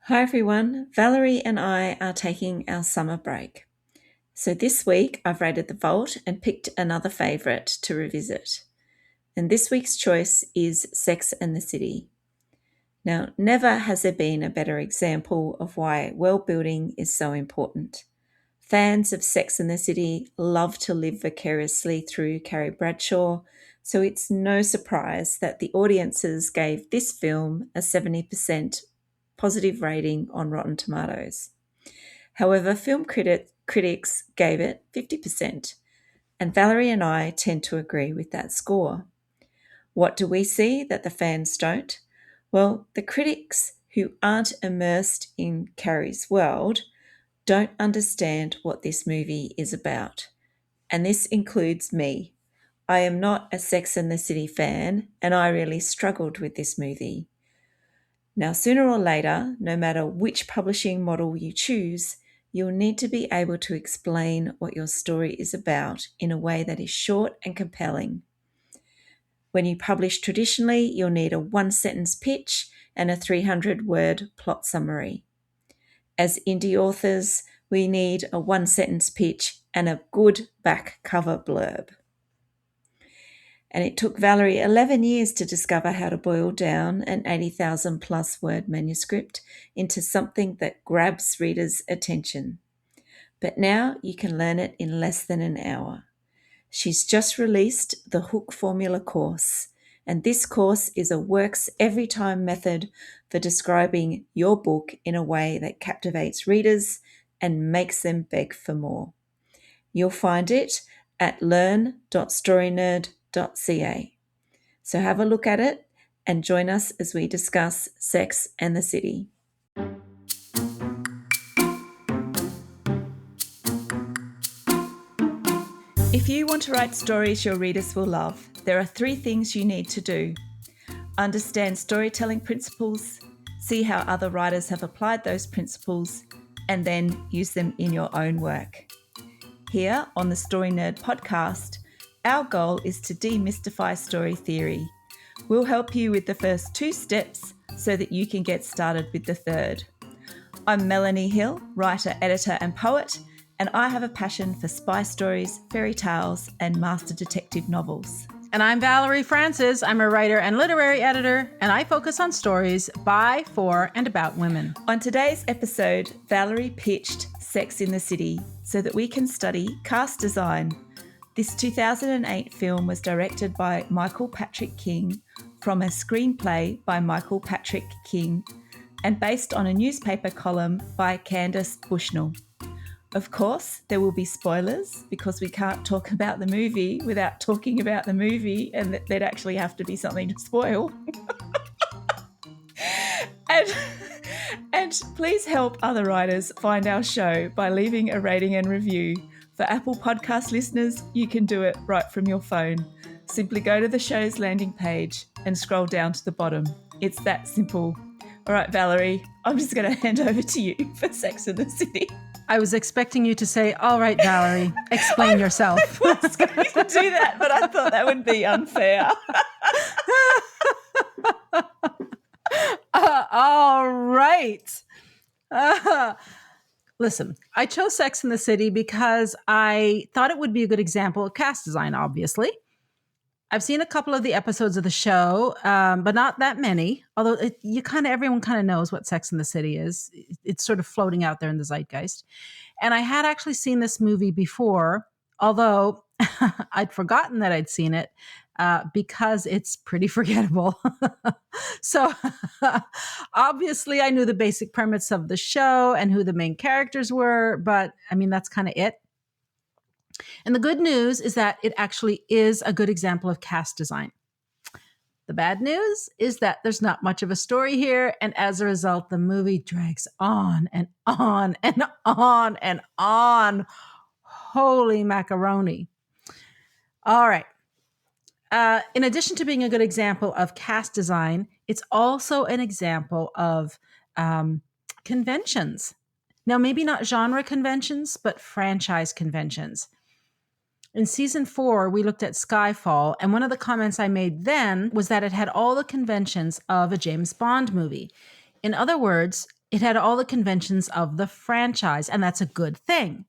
Hi everyone, Valerie and I are taking our summer break. So this week I've raided the vault and picked another favourite to revisit. And this week's choice is Sex and the City. Now, never has there been a better example of why world building is so important. Fans of Sex and the City love to live vicariously through Carrie Bradshaw, so it's no surprise that the audiences gave this film a 70% positive rating on Rotten Tomatoes. However, film critics gave it 50%, and Valerie and I tend to agree with that score. What do we see that the fans don't? Well, the critics who aren't immersed in Carrie's world don't understand what this movie is about. And this includes me. I am not a Sex and the City fan, and I really struggled with this movie. Now, sooner or later, no matter which publishing model you choose, you'll need to be able to explain what your story is about in a way that is short and compelling. When you publish traditionally, you'll need a one-sentence pitch and a 300-word plot summary. As indie authors, we need a one-sentence pitch and a good back cover blurb. And it took Valerie 11 years to discover how to boil down an 80,000 plus word manuscript into something that grabs readers' attention. But now you can learn it in less than an hour. She's just released the Hook Formula course, and this course is a works every time method for describing your book in a way that captivates readers and makes them beg for more. You'll find it at learn.storynerd.ca. So have a look at it and join us as we discuss Sex and the City. If you want to write stories your readers will love, there are 3 things you need to do. Understand storytelling principles, see how other writers have applied those principles, and then use them in your own work. Here on the Story Nerd podcast, our goal is to demystify story theory. We'll help you with the first 2 steps so that you can get started with the third. I'm Melanie Hill, writer, editor and poet, and I have a passion for spy stories, fairy tales and master detective novels. And I'm Valerie Francis. I'm a writer and literary editor, and I focus on stories by, for, and about women. On today's episode, Valerie pitched Sex in the City so that we can study cast design. This 2008 film was directed by Michael Patrick King from a screenplay by Michael Patrick King and based on a newspaper column by Candace Bushnell. Of course, there will be spoilers because we can't talk about the movie without talking about the movie, and there'd actually have to be something to spoil. And please help other writers find our show by leaving a rating and review. For Apple Podcast listeners, you can do it right from your phone. Simply go to the show's landing page and scroll down to the bottom. It's that simple. All right, Valerie, I'm just going to hand over to you for Sex and the City. I was expecting you to say, all right, Valerie, explain yourself. I was going to do that, but I thought that would be unfair. All right. Listen, I chose Sex and the City because I thought it would be a good example of cast design, obviously. I've seen a couple of the episodes of the show, but not that many. Although everyone kind of knows what Sex and the City is. It's sort of floating out there in the zeitgeist. And I had actually seen this movie before, although I'd forgotten that I'd seen it because it's pretty forgettable. So obviously I knew the basic premise of the show and who the main characters were, but I mean, that's kind of it. And the good news is that it actually is a good example of cast design. The bad news is that there's not much of a story here, and as a result, the movie drags on and on and on and on. Holy macaroni. All right. In addition to being a good example of cast design, it's also an example of conventions. Now, maybe not genre conventions, but franchise conventions. In season 4, we looked at Skyfall, and one of the comments I made then was that it had all the conventions of a James Bond movie. In other words, It had all the conventions of the franchise, and that's a good thing.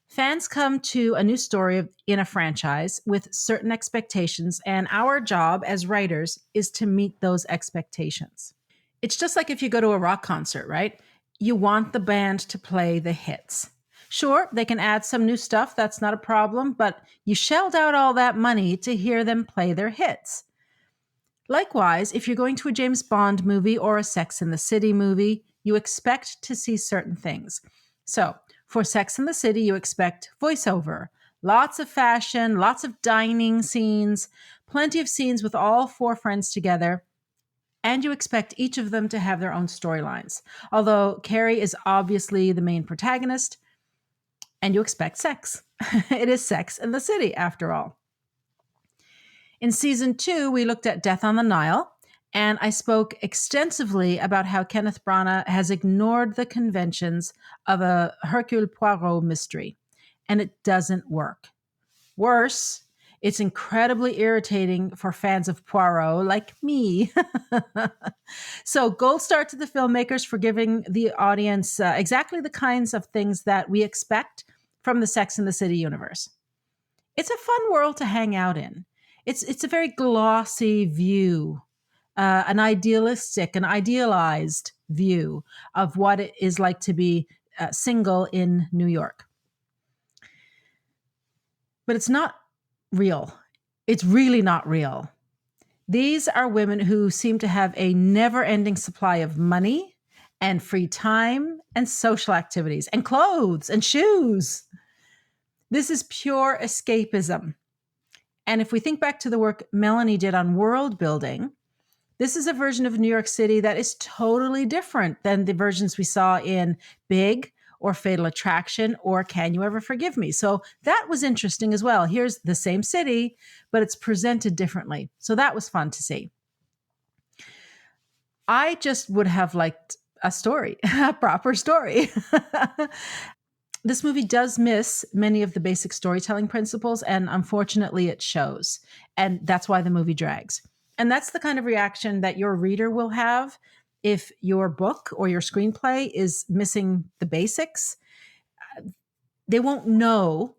Fans come to a new story in a franchise with certain expectations, and our job as writers is to meet those expectations. It's just like if you go to a rock concert, right? You want the band to play the hits. Sure, they can add some new stuff, that's not a problem, but you shelled out all that money to hear them play their hits. Likewise, if you're going to a James Bond movie or a Sex and the City movie, you expect to see certain things. So, for Sex and the City, you expect voiceover, lots of fashion, lots of dining scenes, plenty of scenes with all four friends together, and you expect each of them to have their own storylines. Although Carrie is obviously the main protagonist, and you expect sex. It is Sex and the City, after all. In season 2, we looked at Death on the Nile, and I spoke extensively about how Kenneth Branagh has ignored the conventions of a Hercule Poirot mystery, and it doesn't work. Worse, it's incredibly irritating for fans of Poirot like me. So, gold star to the filmmakers for giving the audience exactly the kinds of things that we expect from the Sex and the City universe. It's a fun world to hang out in. It's a very glossy view, an idealistic, an idealized view of what it is like to be single in New York. But it's not real. It's really not real. These are women who seem to have a never ending supply of money and free time and social activities and clothes and shoes. This is pure escapism. And if we think back to the work Melanie did on world building, this is a version of New York City that is totally different than the versions we saw in Big or Fatal Attraction or Can You Ever Forgive Me? So that was interesting as well. Here's the same city, but it's presented differently. So that was fun to see. I just would have liked a story, a proper story. This movie does miss many of the basic storytelling principles, and unfortunately, it shows. And that's why the movie drags. And that's the kind of reaction that your reader will have if your book or your screenplay is missing the basics. They won't know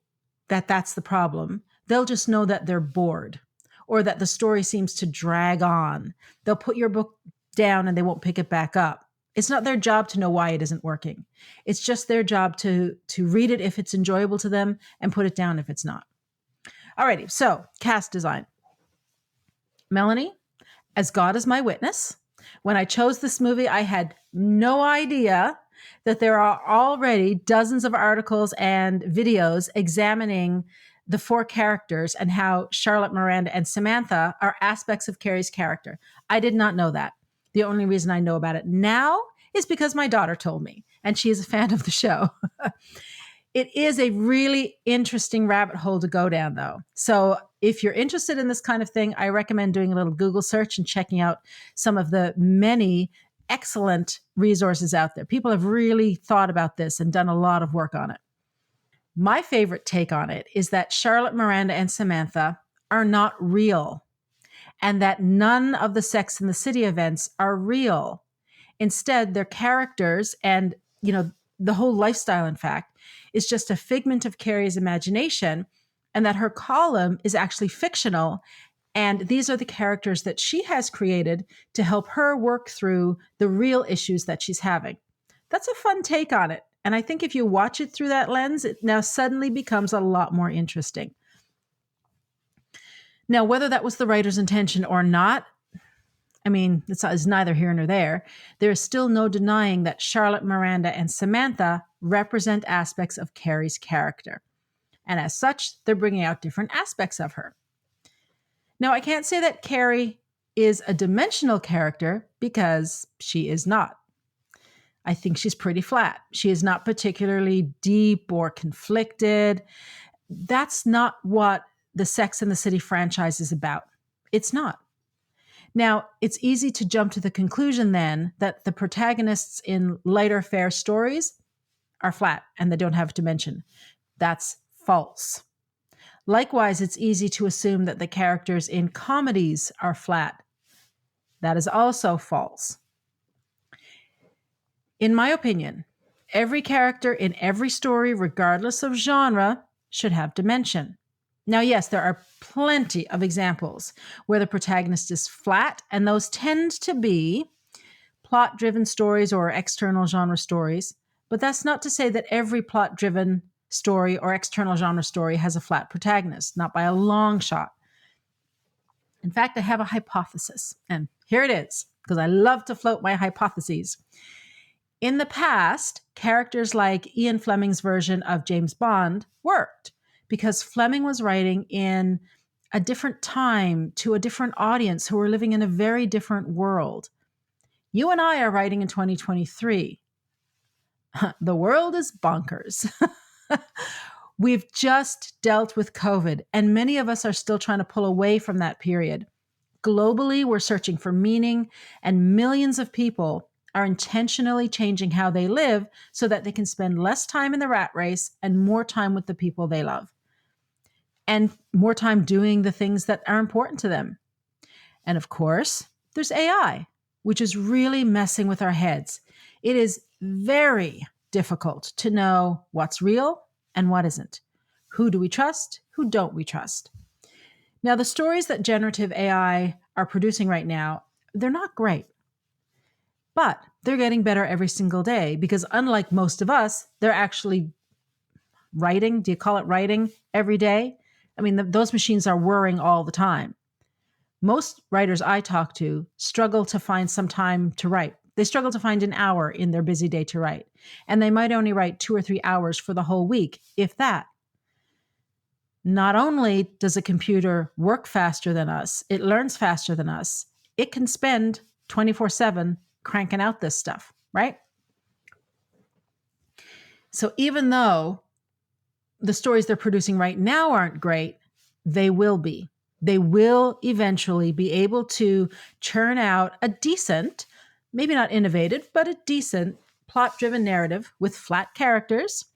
that that's the problem. They'll just know that they're bored or that the story seems to drag on. They'll put your book down and they won't pick it back up. It's not their job to know why it isn't working. It's just their job to read it if it's enjoyable to them and put it down if it's not. Alrighty, so cast design. Melanie, as God is my witness, when I chose this movie, I had no idea that there are already dozens of articles and videos examining the four characters and how Charlotte, Miranda, and Samantha are aspects of Carrie's character. I did not know that. The only reason I know about it now is because my daughter told me, and she is a fan of the show. It is a really interesting rabbit hole to go down, though. So if you're interested in this kind of thing, I recommend doing a little Google search and checking out some of the many excellent resources out there. People have really thought about this and done a lot of work on it. My favorite take on it is that Charlotte, Miranda, and Samantha are not real, and that none of the Sex and the City events are real. Instead, their characters and, the whole lifestyle, in fact, is just a figment of Carrie's imagination, and that her column is actually fictional. And these are the characters that she has created to help her work through the real issues that she's having. That's a fun take on it. And I think if you watch it through that lens, it now suddenly becomes a lot more interesting. Now, whether that was the writer's intention or not, it's neither here nor there. There is still no denying that Charlotte, Miranda, and Samantha represent aspects of Carrie's character. And as such, they're bringing out different aspects of her. Now, I can't say that Carrie is a dimensional character because she is not. I think she's pretty flat. She is not particularly deep or conflicted. That's not what the Sex and the City franchise is about. It's not. Now, it's easy to jump to the conclusion then that the protagonists in lighter fare stories are flat and they don't have dimension. That's false. Likewise, it's easy to assume that the characters in comedies are flat. That is also false. In my opinion, every character in every story, regardless of genre, should have dimension. Now, yes, there are plenty of examples where the protagonist is flat, and those tend to be plot driven stories or external genre stories. But that's not to say that every plot driven story or external genre story has a flat protagonist, not by a long shot. In fact, I have a hypothesis, and here it is, because I love to float my hypotheses. In the past, characters like Ian Fleming's version of James Bond worked because Fleming was writing in a different time to a different audience who were living in a very different world. You and I are writing in 2023. The world is bonkers. We've just dealt with COVID, and many of us are still trying to pull away from that period. Globally, we're searching for meaning, and millions of people are intentionally changing how they live so that they can spend less time in the rat race and more time with the people they love, and more time doing the things that are important to them. And of course, there's AI, which is really messing with our heads. It is very difficult to know what's real and what isn't. Who do we trust? Who don't we trust? Now, the stories that generative AI are producing right now, they're not great. But they're getting better every single day because unlike most of us, they're actually writing. Do you call it writing every day? I mean, those machines are whirring all the time. Most writers I talk to struggle to find some time to write. They struggle to find an hour in their busy day to write. And they might only write 2 or 3 hours for the whole week, if that. Not only does a computer work faster than us, it learns faster than us, it can spend 24/7 cranking out this stuff, right? So even though the stories they're producing right now aren't great, they will be. They will eventually be able to churn out a decent, maybe not innovative, but a decent plot-driven narrative with flat characters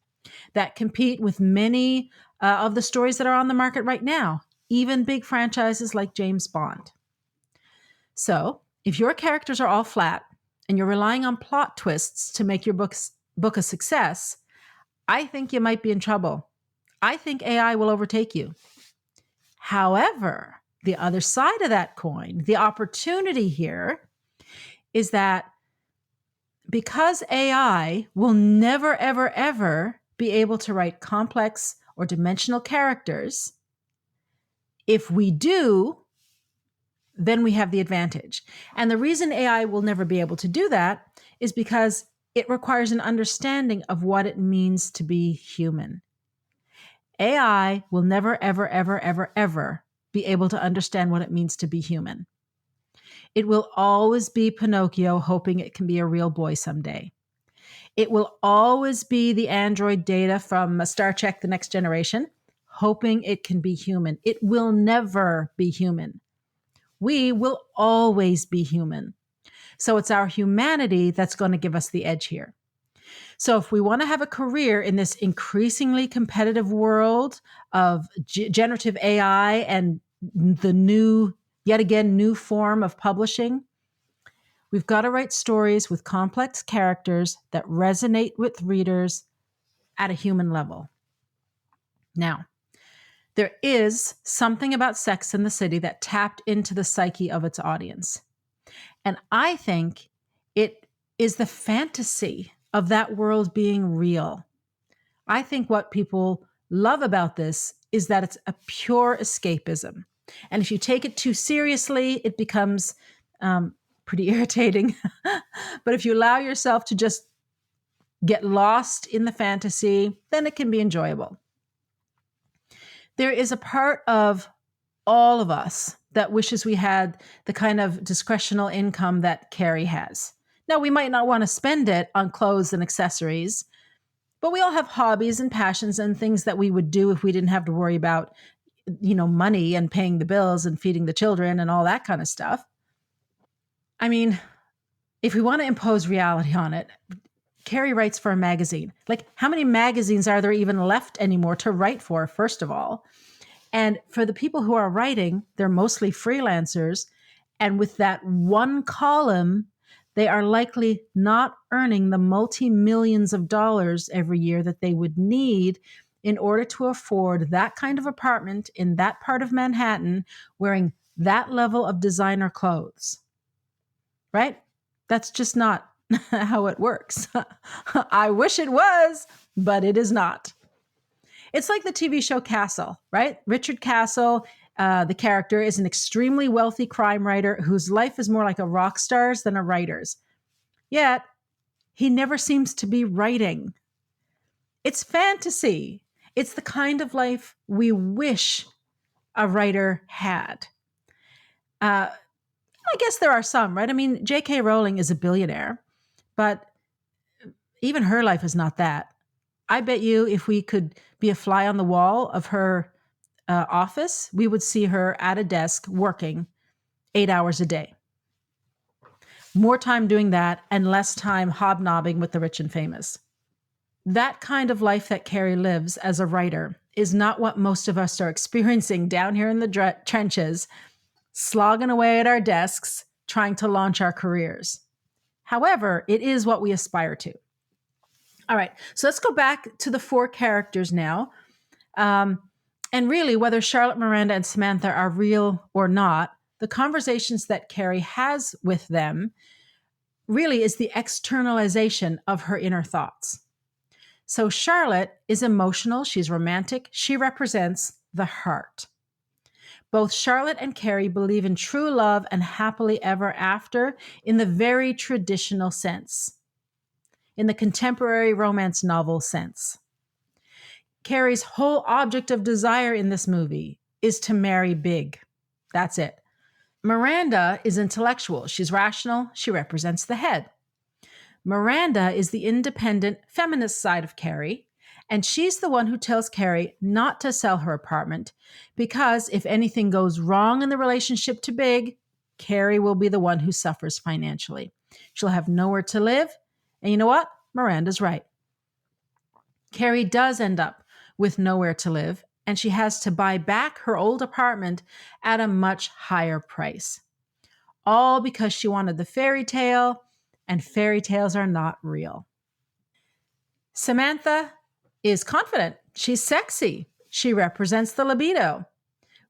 that compete with many of the stories that are on the market right now, even big franchises like James Bond. So if your characters are all flat and you're relying on plot twists to make your book a success, I think you might be in trouble. I think AI will overtake you. However, the other side of that coin, the opportunity here is that because AI will never, ever, ever be able to write complex or dimensional characters, if we do, then we have the advantage. And the reason AI will never be able to do that is because it requires an understanding of what it means to be human. AI will never, ever, ever, ever, ever be able to understand what it means to be human. It will always be Pinocchio hoping it can be a real boy someday. It will always be the android Data from Star Trek: The Next Generation, hoping it can be human. It will never be human. We will always be human. So it's our humanity that's going to give us the edge here. So if we want to have a career in this increasingly competitive world of generative AI and the yet again, new form of publishing, we've got to write stories with complex characters that resonate with readers at a human level. Now, there is something about Sex and the City that tapped into the psyche of its audience. And I think it is the fantasy of that world being real. I think what people love about this is that it's a pure escapism. And if you take it too seriously, it becomes pretty irritating. But if you allow yourself to just get lost in the fantasy, then it can be enjoyable. There is a part of all of us that wishes we had the kind of discretional income that Carrie has. Now, we might not want to spend it on clothes and accessories, but we all have hobbies and passions and things that we would do if we didn't have to worry about, money and paying the bills and feeding the children and all that kind of stuff. I mean, if we want to impose reality on it, Carrie writes for a magazine. Like, how many magazines are there even left anymore to write for, first of all? And for the people who are writing, they're mostly freelancers. And with that one column, they are likely not earning the multi-millions of dollars every year that they would need in order to afford that kind of apartment in that part of Manhattan wearing that level of designer clothes. Right? That's just not how it works. I wish it was, but it is not. It's like the TV show Castle, right? Richard Castle, the character, is an extremely wealthy crime writer whose life is more like a rock star's than a writer's. Yet, he never seems to be writing. It's fantasy. It's the kind of life we wish a writer had. I guess there are some, right? I mean, J.K. Rowling is a billionaire, but even her life is not that. I bet you if we could be a fly on the wall of her office, we would see her at a desk working 8 hours a day. More time doing that and less time hobnobbing with the rich and famous. That kind of life that Carrie lives as a writer is not what most of us are experiencing down here in the trenches, slogging away at our desks, trying to launch our careers. However, it is what we aspire to. All right, so let's go back to the four characters now. And really, whether Charlotte, Miranda, and Samantha are real or not, the conversations that Carrie has with them really is the externalization of her inner thoughts. So Charlotte is emotional, she's romantic, she represents the heart. Both Charlotte and Carrie believe in true love and happily ever after in the very traditional sense, in the contemporary romance novel sense. Carrie's whole object of desire in this movie is to marry big. That's it. Miranda is intellectual. She's rational. She represents the head. Miranda is the independent feminist side of Carrie, and she's the one who tells Carrie not to sell her apartment because if anything goes wrong in the relationship to Big, Carrie will be the one who suffers financially. She'll have nowhere to live. And you know what? Miranda's right. Carrie does end up with nowhere to live, and she has to buy back her old apartment at a much higher price. All because she wanted the fairy tale, and fairy tales are not real. Samantha is confident. She's sexy. She represents the libido.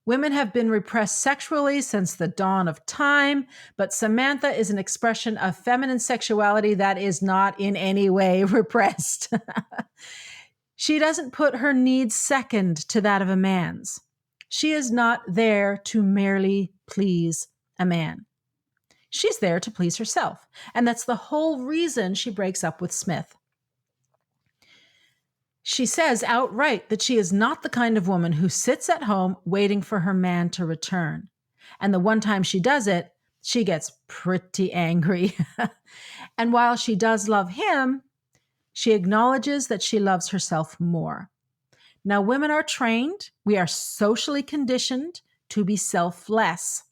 Women have been repressed sexually since the dawn of time, but Samantha is an expression of feminine sexuality that is not in any way repressed. She doesn't put her needs second to that of a man's. She is not there to merely please a man. She's there to please herself. And that's the whole reason she breaks up with Smith. She says outright that she is not the kind of woman who sits at home waiting for her man to return. And the one time she does it, she gets pretty angry. And while she does love him, she acknowledges that she loves herself more. Now, women are trained, we are socially conditioned to be selfless,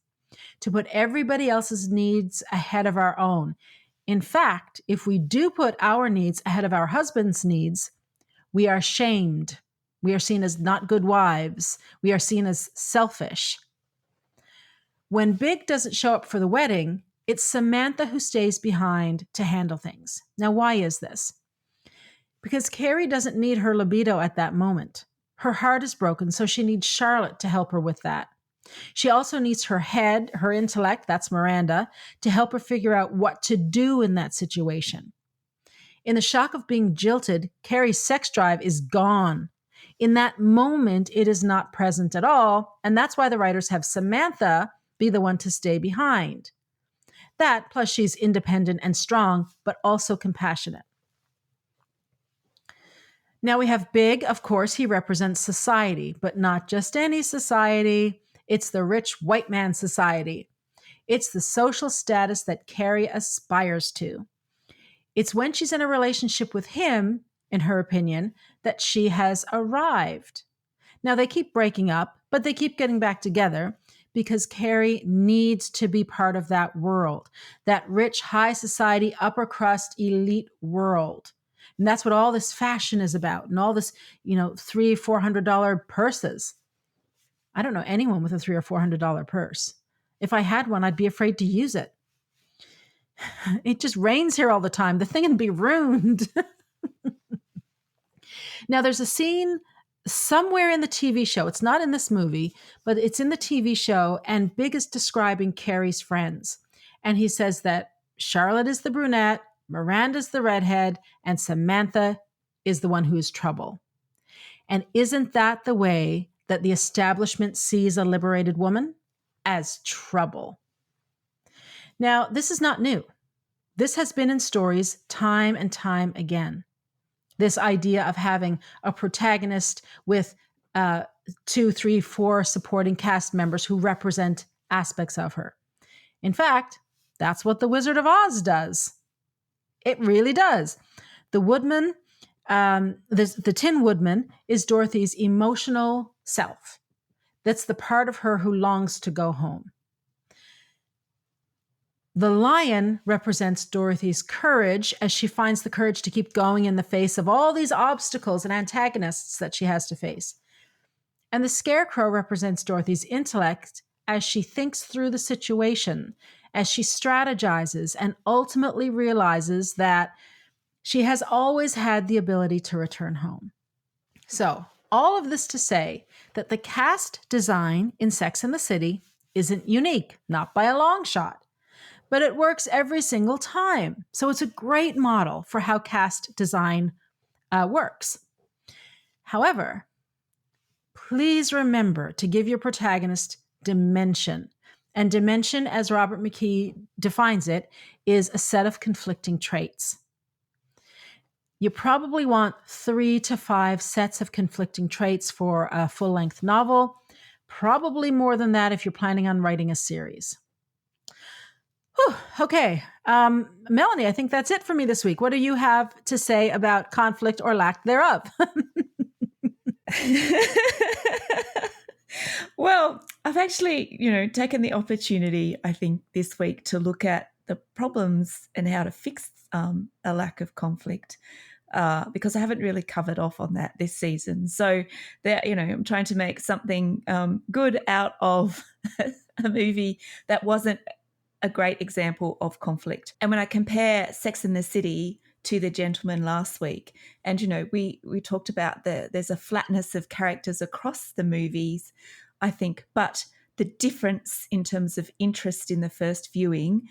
to put everybody else's needs ahead of our own. In fact, if we do put our needs ahead of our husband's needs, we are shamed. We are seen as not good wives. We are seen as selfish. When Big doesn't show up for the wedding, it's Samantha who stays behind to handle things. Now, why is this? Because Carrie doesn't need her libido at that moment. Her heart is broken, so she needs Charlotte to help her with that. She also needs her head, her intellect, that's Miranda, to help her figure out what to do in that situation. In the shock of being jilted, Carrie's sex drive is gone. In that moment, it is not present at all, and that's why the writers have Samantha be the one to stay behind. That, plus she's independent and strong, but also compassionate. Now we have Big, of course, he represents society, but not just any society. It's the rich white man society. It's the social status that Carrie aspires to. It's when she's in a relationship with him, in her opinion, that she has arrived. Now they keep breaking up, but they keep getting back together because Carrie needs to be part of that world, that rich, high society, upper crust, elite world. And that's what all this fashion is about, and all this, $300-400 purses. I don't know anyone with a $300 or $400 purse. If I had one, I'd be afraid to use it. It just rains here all the time. The thing would be ruined. Now, there's a scene somewhere in the TV show. It's not in this movie, but it's in the TV show. And Big is describing Carrie's friends. And he says that Charlotte is the brunette, Miranda's the redhead, and Samantha is the one who's trouble. And isn't that the way that the establishment sees a liberated woman? As trouble. Now, this is not new. This has been in stories time and time again. This idea of having a protagonist with 2, 3, 4 supporting cast members who represent aspects of her. In fact, that's what The Wizard of Oz does. It really does. The Woodman, the Tin Woodman, is Dorothy's emotional self. That's the part of her who longs to go home. The lion represents Dorothy's courage as she finds the courage to keep going in the face of all these obstacles and antagonists that she has to face. And the scarecrow represents Dorothy's intellect as she thinks through the situation, as she strategizes and ultimately realizes that she has always had the ability to return home. So, all of this to say that the cast design in Sex and the City isn't unique, not by a long shot. But it works every single time. So it's a great model for how cast design works. However, please remember to give your protagonist dimension. And dimension, as Robert McKee defines it, is a set of conflicting traits. You probably want 3 to 5 sets of conflicting traits for a full-length novel. Probably more than that if you're planning on writing a series. Whew, okay. Melanie, I think that's it for me this week. What do you have to say about conflict or lack thereof? Well, I've actually, taken the opportunity, I think, this week to look at the problems and how to fix a lack of conflict. Because I haven't really covered off on that this season. So, I'm trying to make something good out of a movie that wasn't a great example of conflict. And when I compare Sex and the City to The Gentleman last week, and we talked about there's a flatness of characters across the movies, I think, but the difference in terms of interest in the first viewing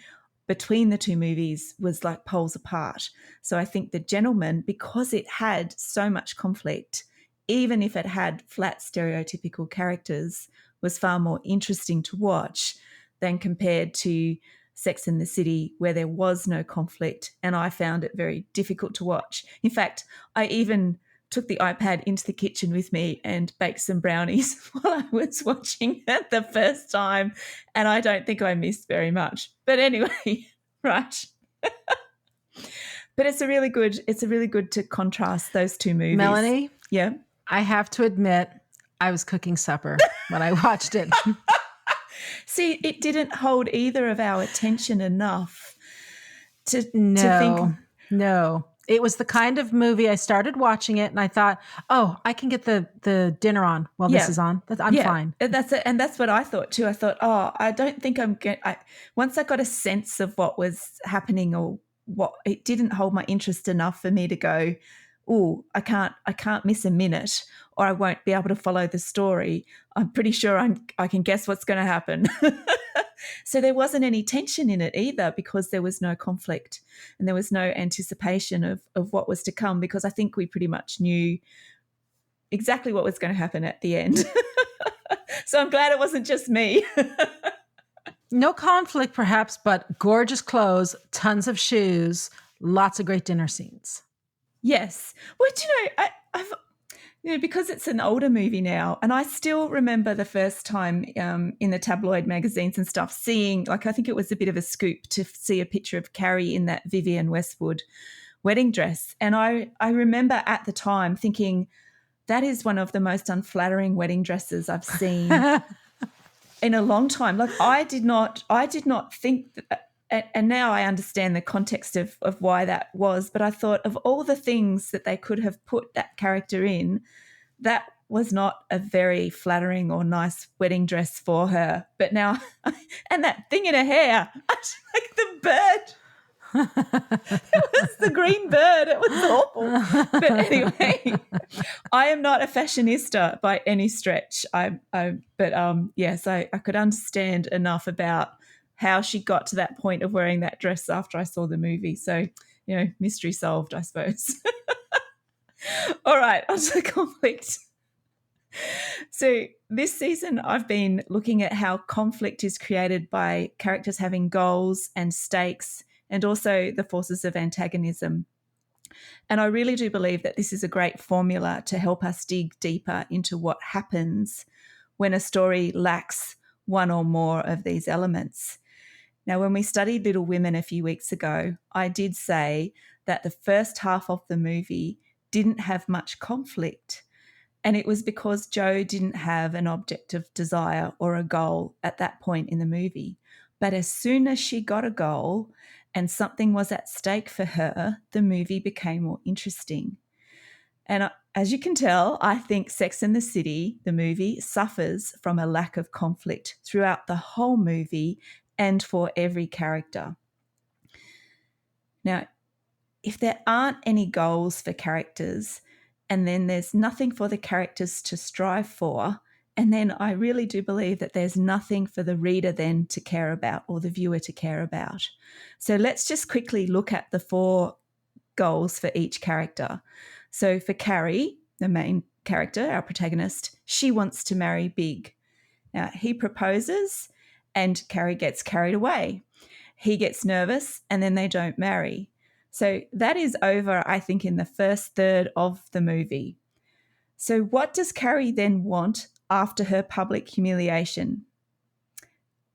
between the two movies was like poles apart. So I think The Gentleman, because it had so much conflict, even if it had flat stereotypical characters, was far more interesting to watch than compared to Sex and the City, where there was no conflict, and I found it very difficult to watch. In fact, I even took the iPad into the kitchen with me and baked some brownies while I was watching it the first time, and I don't think I missed very much. But anyway, right. But it's a really good to contrast those two movies. Melanie? Yeah. I have to admit, I was cooking supper when I watched it. See, it didn't hold either of our attention enough to think. No. It was the kind of movie I started watching it and I thought, oh, I can get the dinner on while this is on. I'm fine. And that's what I thought too. I thought, oh, I don't think once I got a sense of what was happening or what, it didn't hold my interest enough for me to go, oh, I can't miss a minute or I won't be able to follow the story. I'm pretty sure I can guess what's going to happen. So there wasn't any tension in it either because there was no conflict and there was no anticipation of what was to come because I think we pretty much knew exactly what was going to happen at the end. So I'm glad it wasn't just me. No conflict perhaps, but gorgeous clothes, tons of shoes, lots of great dinner scenes. Yes. Well, I've because it's an older movie now, and I still remember the first time in the tabloid magazines and stuff seeing, like, I think it was a bit of a scoop to see a picture of Carrie in that Vivienne Westwood wedding dress. And I remember at the time thinking, that is one of the most unflattering wedding dresses I've seen in a long time. Like, I did not think that, and now I understand the context of why that was, but I thought of all the things that they could have put that character in, that was not a very flattering or nice wedding dress for her. But now, and that thing in her hair, like the bird. It was the green bird. It was awful. But anyway, I am not a fashionista by any stretch. Yes, I could understand enough about how she got to that point of wearing that dress after I saw the movie. So, mystery solved, I suppose. All right, on to the conflict. So this season, I've been looking at how conflict is created by characters having goals and stakes, and also the forces of antagonism. And I really do believe that this is a great formula to help us dig deeper into what happens when a story lacks one or more of these elements. Now, when we studied Little Women a few weeks ago, I did say that the first half of the movie didn't have much conflict. And it was because Jo didn't have an object of desire or a goal at that point in the movie. But as soon as she got a goal and something was at stake for her, the movie became more interesting. And as you can tell, I think Sex and the City, the movie, suffers from a lack of conflict throughout the whole movie and for every character. Now, if there aren't any goals for characters, and then there's nothing for the characters to strive for, and then I really do believe that there's nothing for the reader then to care about or the viewer to care about. So let's just quickly look at the 4 goals for each character. So for Carrie, the main character, our protagonist, she wants to marry Big. Now, he proposes and Carrie gets carried away. He gets nervous and then they don't marry. So that is over, I think, in the first third of the movie. So what does Carrie then want after her public humiliation?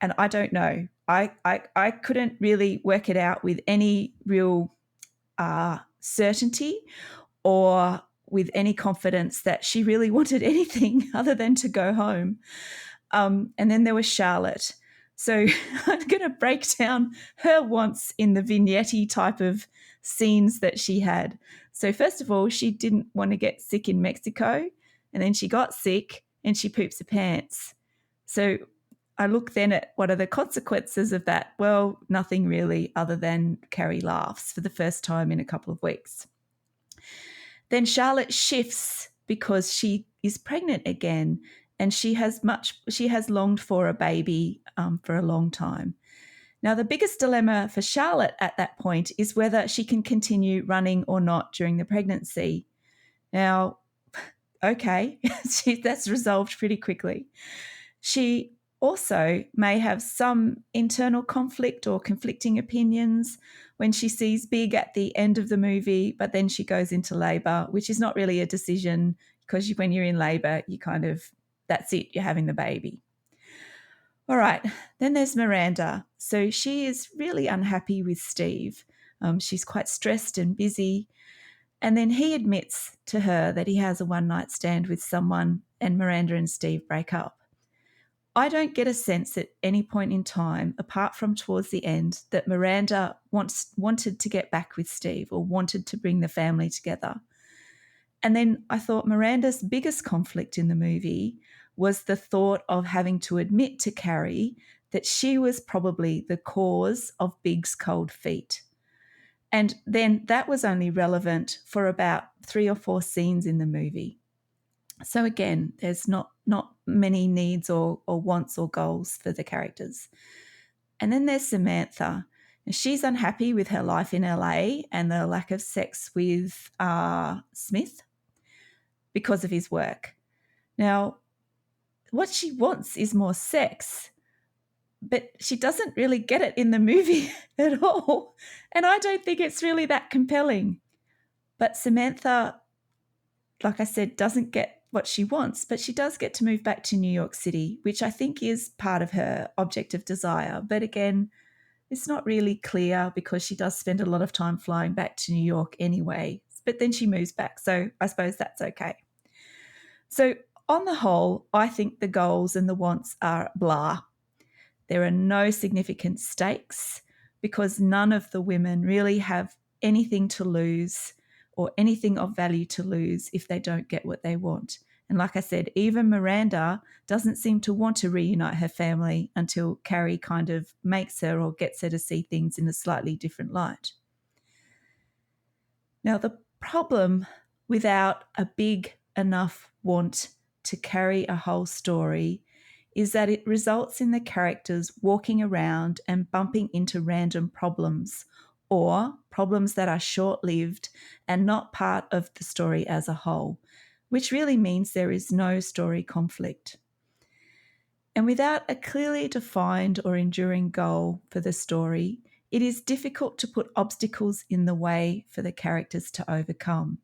And I don't know. I couldn't really work it out with any real certainty or with any confidence that she really wanted anything other than to go home. And then there was Charlotte. So I'm going to break down her wants in the vignette type of scenes that she had. So first of all, she didn't want to get sick in Mexico, and then she got sick and she poops her pants. So I look then at what are the consequences of that? Well, nothing really other than Carrie laughs for the first time in a couple of weeks. Then Charlotte shifts because she is pregnant again and she has longed for a baby for a long time. Now, the biggest dilemma for Charlotte at that point is whether she can continue running or not during the pregnancy. Now, okay, that's resolved pretty quickly. She also may have some internal conflict or conflicting opinions when she sees Big at the end of the movie, but then she goes into labour, which is not really a decision because when you're in labour, that's it, you're having the baby. All right, then there's Miranda. So she is really unhappy with Steve. She's quite stressed and busy. And then he admits to her that he has a one-night stand with someone and Miranda and Steve break up. I don't get a sense at any point in time, apart from towards the end, that Miranda wanted to get back with Steve or wanted to bring the family together. And then I thought Miranda's biggest conflict in the movie was the thought of having to admit to Carrie that she was probably the cause of Big's cold feet. And then that was only relevant for about 3 or 4 scenes in the movie. So again, there's not many needs or wants or goals for the characters. And then there's Samantha. And she's unhappy with her life in LA and the lack of sex with Smith because of his work. Now, what she wants is more sex, but she doesn't really get it in the movie at all. And I don't think it's really that compelling. But Samantha, like I said, doesn't get what she wants, but she does get to move back to New York City, which I think is part of her object of desire. But again, it's not really clear because she does spend a lot of time flying back to New York anyway, but then she moves back. So I suppose that's okay. So on the whole, I think the goals and the wants are blah. There are no significant stakes because none of the women really have anything to lose or anything of value to lose if they don't get what they want. And like I said, even Miranda doesn't seem to want to reunite her family until Carrie kind of makes her or gets her to see things in a slightly different light. Now, the problem without a big enough want to carry a whole story is that it results in the characters walking around and bumping into random problems or problems that are short-lived and not part of the story as a whole, which really means there is no story conflict. And without a clearly defined or enduring goal for the story, it is difficult to put obstacles in the way for the characters to overcome.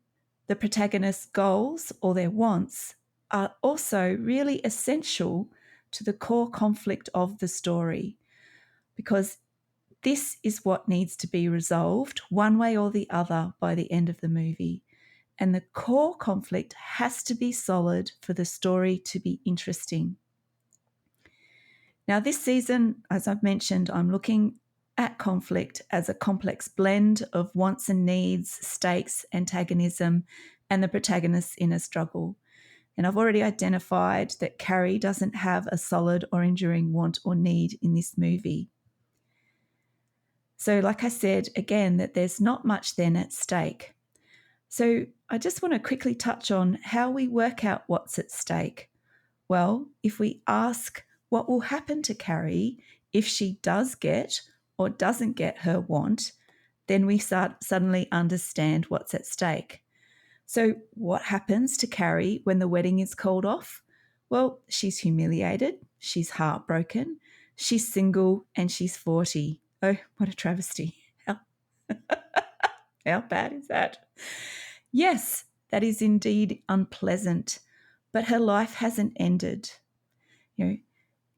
The protagonist's goals or their wants are also really essential to the core conflict of the story, because this is what needs to be resolved one way or the other by the end of the movie. And the core conflict has to be solid for the story to be interesting. Now, this season, as I've mentioned, I'm looking at conflict as a complex blend of wants and needs, stakes, antagonism, and the protagonist's inner struggle. And I've already identified that Carrie doesn't have a solid or enduring want or need in this movie. So, like I said, again, that there's not much then at stake. So I just want to quickly touch on how we work out what's at stake. Well, if we ask what will happen to Carrie if she does get or doesn't get her want, then we suddenly understand what's at stake. So what happens to Carrie when the wedding is called off? Well, she's humiliated, she's heartbroken, she's single, and she's 40. Oh, what a travesty. How bad is that? Yes, that is indeed unpleasant, but her life hasn't ended.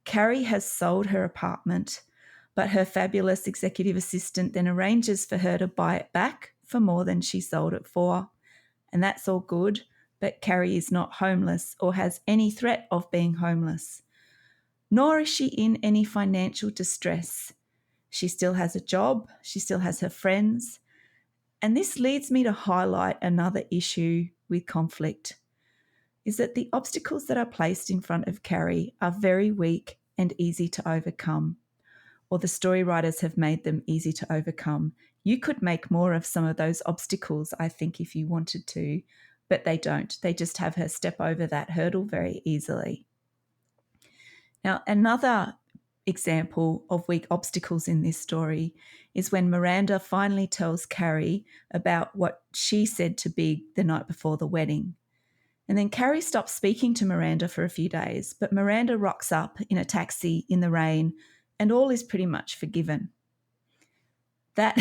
Carrie has sold her apartment, but her fabulous executive assistant then arranges for her to buy it back for more than she sold it for. And that's all good, but Carrie is not homeless or has any threat of being homeless. Nor is she in any financial distress. She still has a job, she still has her friends. And this leads me to highlight another issue with conflict, is that the obstacles that are placed in front of Carrie are very weak and easy to overcome, or the story writers have made them easy to overcome. You could make more of some of those obstacles, I think, if you wanted to, but they don't. They just have her step over that hurdle very easily. Now, another example of weak obstacles in this story is when Miranda finally tells Carrie about what she said to Big the night before the wedding. And then Carrie stops speaking to Miranda for a few days, but Miranda rocks up in a taxi in the rain and all is pretty much forgiven. That,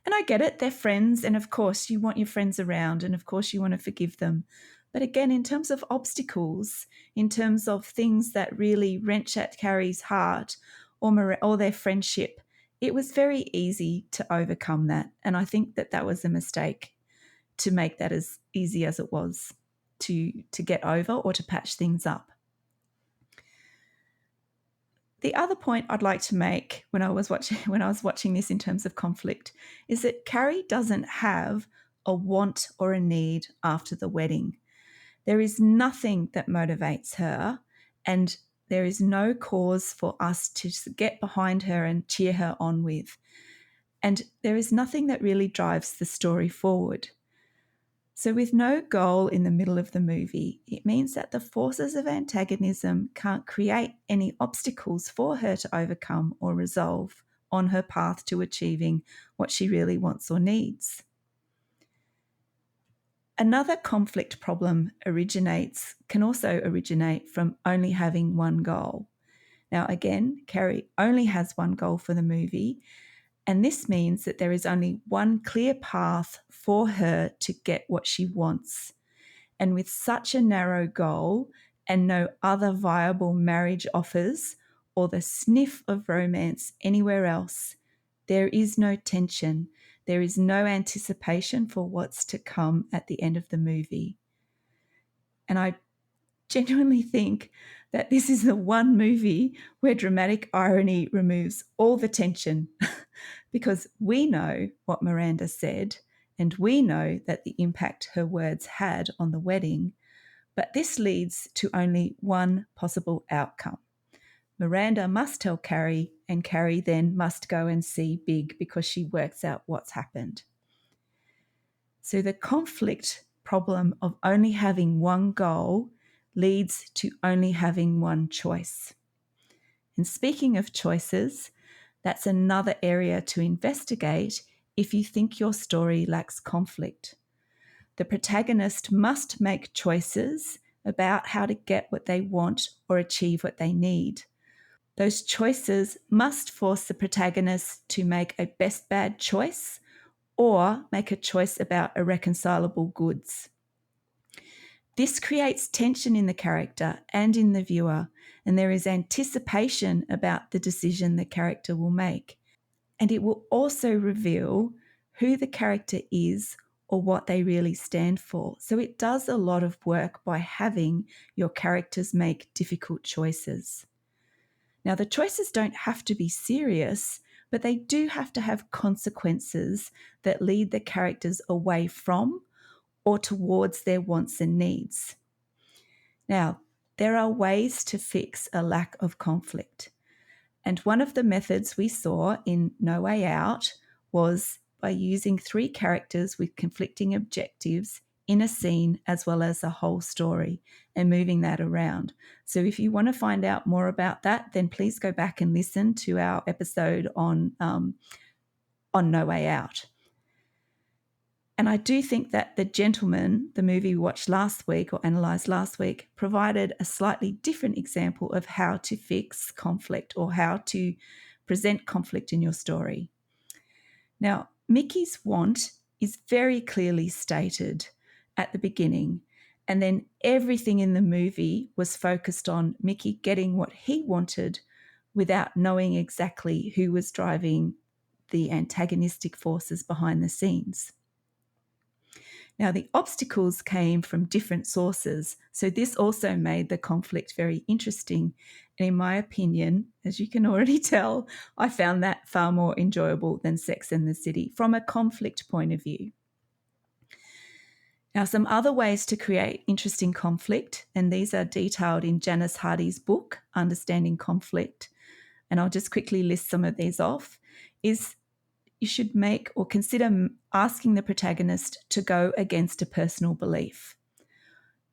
and I get it, they're friends, and of course you want your friends around, and of course you want to forgive them. But again, in terms of obstacles, in terms of things that really wrench at Carrie's heart or their friendship, it was very easy to overcome that. And I think that that was a mistake, to make that as easy as it was to get over or to patch things up. The other point I'd like to make when I was watching this in terms of conflict is that Carrie doesn't have a want or a need after the wedding. There is nothing that motivates her, and there is no cause for us to get behind her and cheer her on with. And there is nothing that really drives the story forward. So with no goal in the middle of the movie, it means that the forces of antagonism can't create any obstacles for her to overcome or resolve on her path to achieving what she really wants or needs. Another conflict problem can also originate from only having one goal. Now, again, Carrie only has one goal for the movie, and this means that there is only one clear path for her to get what she wants. And with such a narrow goal and no other viable marriage offers or the sniff of romance anywhere else, there is no tension. There is no anticipation for what's to come at the end of the movie. And I genuinely think that this is the one movie where dramatic irony removes all the tension, because we know what Miranda said and we know that the impact her words had on the wedding, But this leads to only one possible outcome. Miranda must tell Carrie, and Carrie then must go and see Big because she works out what's happened. So the conflict problem of only having one goal leads to only having one choice. And speaking of choices, that's another area to investigate if you think your story lacks conflict. The protagonist must make choices about how to get what they want or achieve what they need. Those choices must force the protagonist to make a best bad choice or make a choice about irreconcilable goods. This creates tension in the character and in the viewer, and there is anticipation about the decision the character will make. And it will also reveal who the character is or what they really stand for. So it does a lot of work by having your characters make difficult choices. Now, the choices don't have to be serious, but they do have to have consequences that lead the characters away from or towards their wants and needs. Now, there are ways to fix a lack of conflict. And one of the methods we saw in No Way Out was by using 3 characters with conflicting objectives in a scene as well as a whole story and moving that around. So if you want to find out more about that, then please go back and listen to our episode on No Way Out. And I do think that The Gentleman, the movie we watched last week or analysed last week, provided a slightly different example of how to fix conflict or how to present conflict in your story. Now, Mickey's want is very clearly stated at the beginning, and then everything in the movie was focused on Mickey getting what he wanted without knowing exactly who was driving the antagonistic forces behind the scenes. Now, the obstacles came from different sources, so this also made the conflict very interesting. And in my opinion, as you can already tell, I found that far more enjoyable than Sex and the City from a conflict point of view. Now, some other ways to create interesting conflict, and these are detailed in Janice Hardy's book, Understanding Conflict, and I'll just quickly list some of these off, is you should make or consider asking the protagonist to go against a personal belief.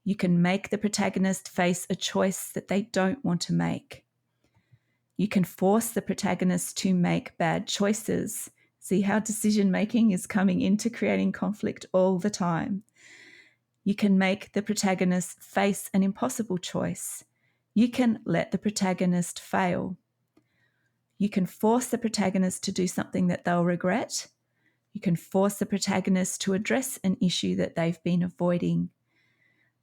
You can make the protagonist face a choice that they don't want to make. You can force the protagonist to make bad choices. See how decision making is coming into creating conflict all the time. You can make the protagonist face an impossible choice. You can let the protagonist fail. You can force the protagonist to do something that they'll regret. You can force the protagonist to address an issue that they've been avoiding.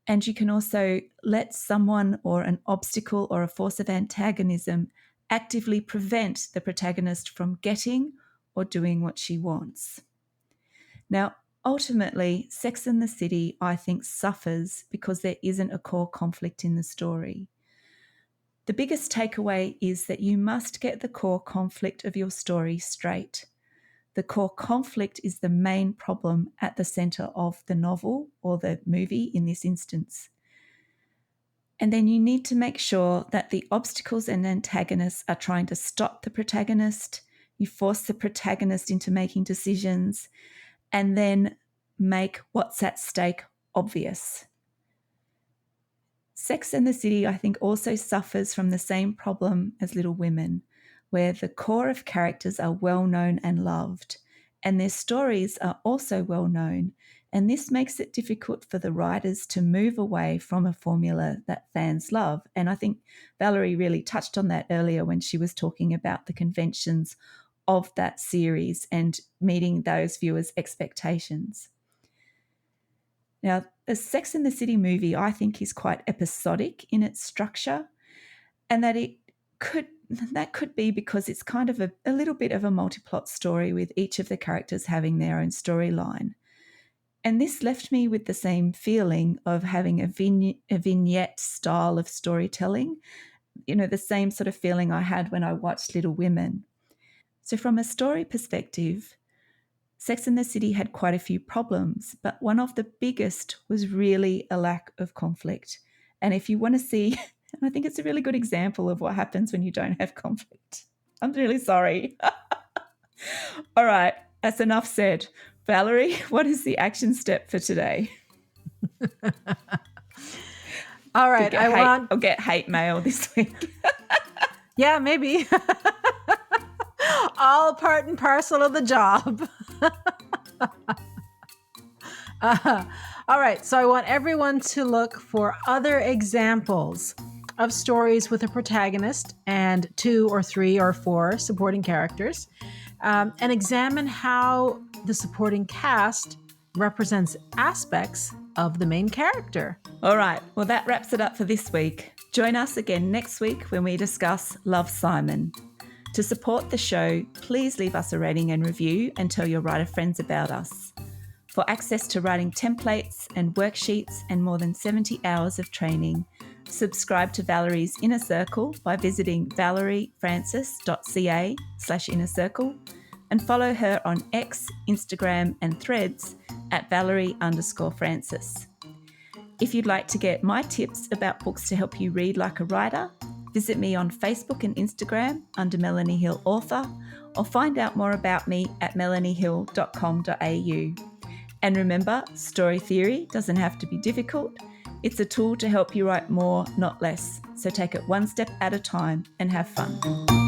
And you can also let someone or an obstacle or a force of antagonism actively prevent the protagonist from getting or doing what she wants. Now, ultimately, Sex and the City, I think, suffers because there isn't a core conflict in the story. The biggest takeaway is that you must get the core conflict of your story straight. The core conflict is the main problem at the centre of the novel or the movie in this instance. And then you need to make sure that the obstacles and antagonists are trying to stop the protagonist. You force the protagonist into making decisions and then make what's at stake obvious. Sex and the City, I think, also suffers from the same problem as Little Women, where the core of characters are well known and loved, and their stories are also well known, and this makes it difficult for the writers to move away from a formula that fans love. And I think Valerie really touched on that earlier when she was talking about the conventions of that series and meeting those viewers' expectations. Now, the Sex and the City movie, I think, is quite episodic in its structure, and that could be because it's kind of a little bit of a multi-plot story with each of the characters having their own storyline. And this left me with the same feeling of having a vignette style of storytelling, the same sort of feeling I had when I watched Little Women. So from a story perspective, Sex and the City had quite a few problems, but one of the biggest was really a lack of conflict. And if you want to see, I think it's a really good example of what happens when you don't have conflict. I'm really sorry. All right, that's enough said. Valerie, what is the action step for today? All right, I'll get hate mail this week. Yeah, maybe. All part and parcel of the job. All right, so I want everyone to look for other examples of stories with a protagonist and 2 or 3 or 4 supporting characters, and examine how the supporting cast represents aspects of the main character. All right, well, that wraps it up for this week. Join us again next week when we discuss Love, Simon. To support the show, please leave us a rating and review and tell your writer friends about us. For access to writing templates and worksheets and more than 70 hours of training, subscribe to Valerie's Inner Circle by visiting valeriefrancis.ca/inner circle and follow her on X, Instagram and Threads at Valerie_Francis. If you'd like to get my tips about books to help you read like a writer, visit me on Facebook and Instagram under Melanie Hill Author, or find out more about me at melaniehill.com.au. And remember, story theory doesn't have to be difficult. It's a tool to help you write more, not less. So take it one step at a time and have fun.